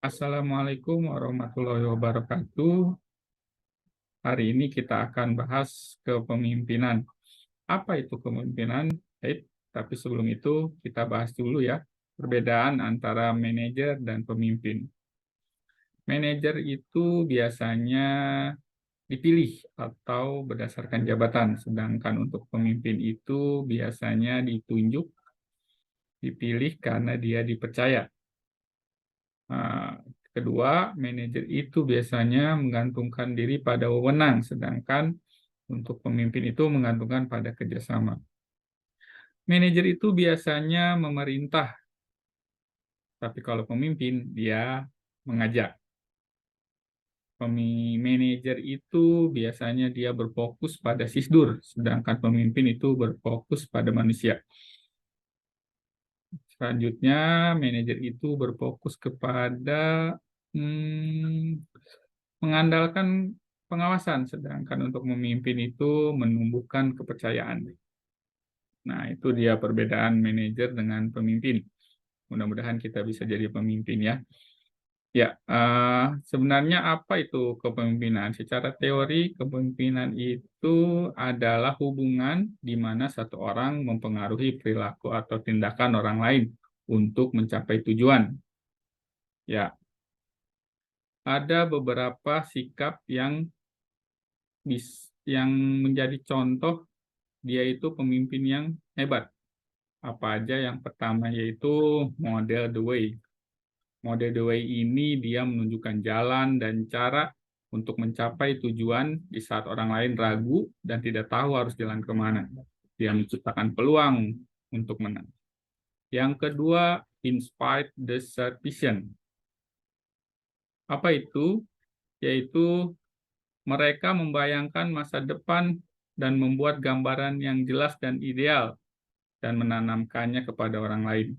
Assalamualaikum warahmatullahi wabarakatuh. Hari ini kita akan bahas kepemimpinan. Apa itu kepemimpinan? Tapi sebelum itu kita bahas dulu ya perbedaan antara manajer dan pemimpin. Manajer itu biasanya dipilih atau berdasarkan jabatan, sedangkan untuk pemimpin itu biasanya ditunjuk, dipilih karena dia dipercaya. Nah, kedua, manajer itu biasanya menggantungkan diri pada wewenang, sedangkan untuk pemimpin itu menggantungkan pada kerjasama. Manajer itu biasanya memerintah, tapi kalau pemimpin dia mengajak. Manajer itu biasanya dia berfokus pada sisdur, sedangkan pemimpin itu berfokus pada manusia. Selanjutnya, manajer itu berfokus kepada mengandalkan pengawasan, sedangkan untuk memimpin itu menumbuhkan kepercayaan. Nah, itu dia perbedaan manajer dengan pemimpin. Mudah-mudahan kita bisa jadi pemimpin ya. Ya, sebenarnya apa itu kepemimpinan? Secara teori, kepemimpinan itu adalah hubungan di mana satu orang mempengaruhi perilaku atau tindakan orang lain untuk mencapai tujuan. Ya, ada beberapa sikap yang menjadi contoh dia itu pemimpin yang hebat. Apa aja? Yang pertama yaitu model the way. Model the way ini dia menunjukkan jalan dan cara untuk mencapai tujuan di saat orang lain ragu dan tidak tahu harus jalan kemana. Dia menciptakan peluang untuk menang. Yang kedua, inspired the vision. Apa itu? Yaitu mereka membayangkan masa depan dan membuat gambaran yang jelas dan ideal dan menanamkannya kepada orang lain.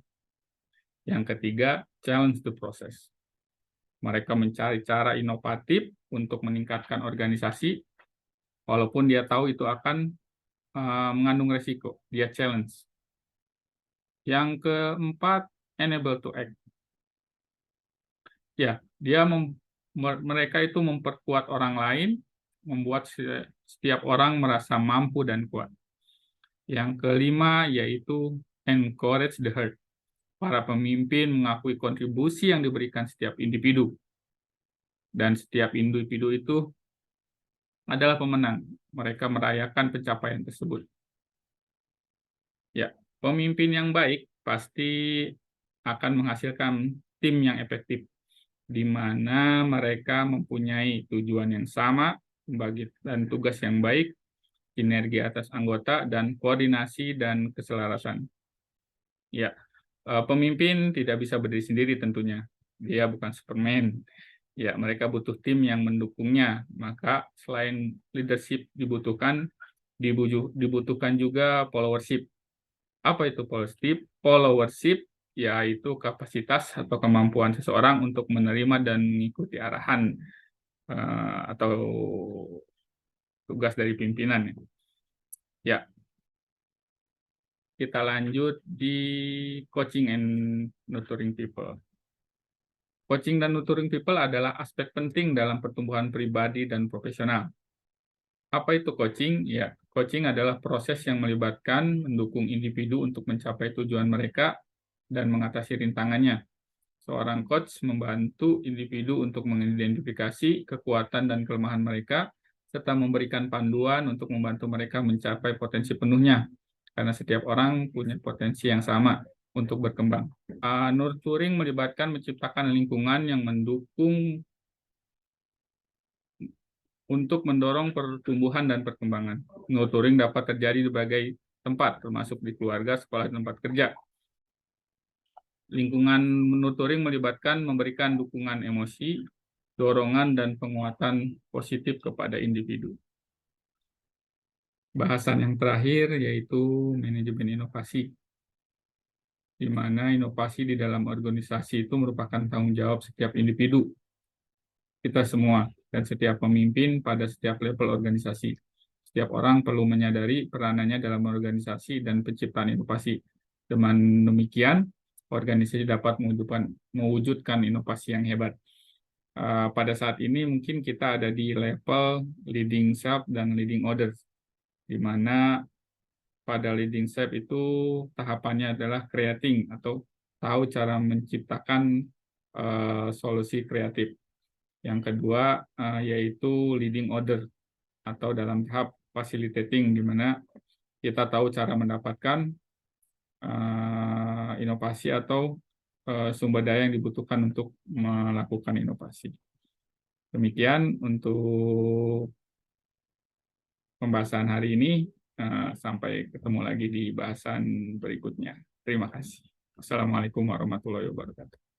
Yang ketiga, challenge the process. Mereka mencari cara inovatif untuk meningkatkan organisasi, walaupun dia tahu itu akan mengandung resiko. Dia challenge. Yang keempat, enable to act. Ya, mereka itu memperkuat orang lain, membuat setiap orang merasa mampu dan kuat. Yang kelima yaitu encourage the herd. Para pemimpin mengakui kontribusi yang diberikan setiap individu. Dan setiap individu itu adalah pemenang. Mereka merayakan pencapaian tersebut. Ya, pemimpin yang baik pasti akan menghasilkan tim yang efektif, di mana mereka mempunyai tujuan yang sama, pembagian tugas yang baik, sinergi atas anggota, dan koordinasi dan keselarasan. Ya, pemimpin tidak bisa berdiri sendiri tentunya. Dia bukan Superman. Ya, mereka butuh tim yang mendukungnya. Maka selain leadership dibutuhkan juga followership. Apa itu followership? Followership yaitu kapasitas atau kemampuan seseorang untuk menerima dan mengikuti arahan atau tugas dari pimpinan. Ya, kita lanjut di coaching and nurturing people. Coaching dan nurturing people adalah aspek penting dalam pertumbuhan pribadi dan profesional. Apa itu coaching? Ya, coaching adalah proses yang melibatkan mendukung individu untuk mencapai tujuan mereka dan mengatasi rintangannya. Seorang coach membantu individu untuk mengidentifikasi kekuatan dan kelemahan mereka, serta memberikan panduan untuk membantu mereka mencapai potensi penuhnya, karena setiap orang punya potensi yang sama untuk berkembang. Nurturing melibatkan menciptakan lingkungan yang mendukung untuk mendorong pertumbuhan dan perkembangan. Nurturing dapat terjadi di berbagai tempat, termasuk di keluarga, sekolah, dan tempat kerja. Lingkungan nurturing melibatkan memberikan dukungan emosi, dorongan, dan penguatan positif kepada individu. Bahasan yang terakhir yaitu manajemen inovasi, di mana inovasi di dalam organisasi itu merupakan tanggung jawab setiap individu, kita semua, dan setiap pemimpin pada setiap level organisasi. Setiap orang perlu menyadari peranannya dalam organisasi dan penciptaan inovasi. Dengan demikian, organisasi dapat mewujudkan inovasi yang hebat. Pada saat ini mungkin kita ada di level leading self dan leading others, di mana pada leading self itu tahapannya adalah creating atau tahu cara menciptakan solusi kreatif. Yang kedua yaitu leading order atau dalam tahap facilitating, di mana kita tahu cara mendapatkan inovasi atau sumber daya yang dibutuhkan untuk melakukan inovasi. Demikian untuk pembahasan hari ini. Sampai ketemu lagi di bahasan berikutnya. Terima kasih. Assalamualaikum warahmatullahi wabarakatuh.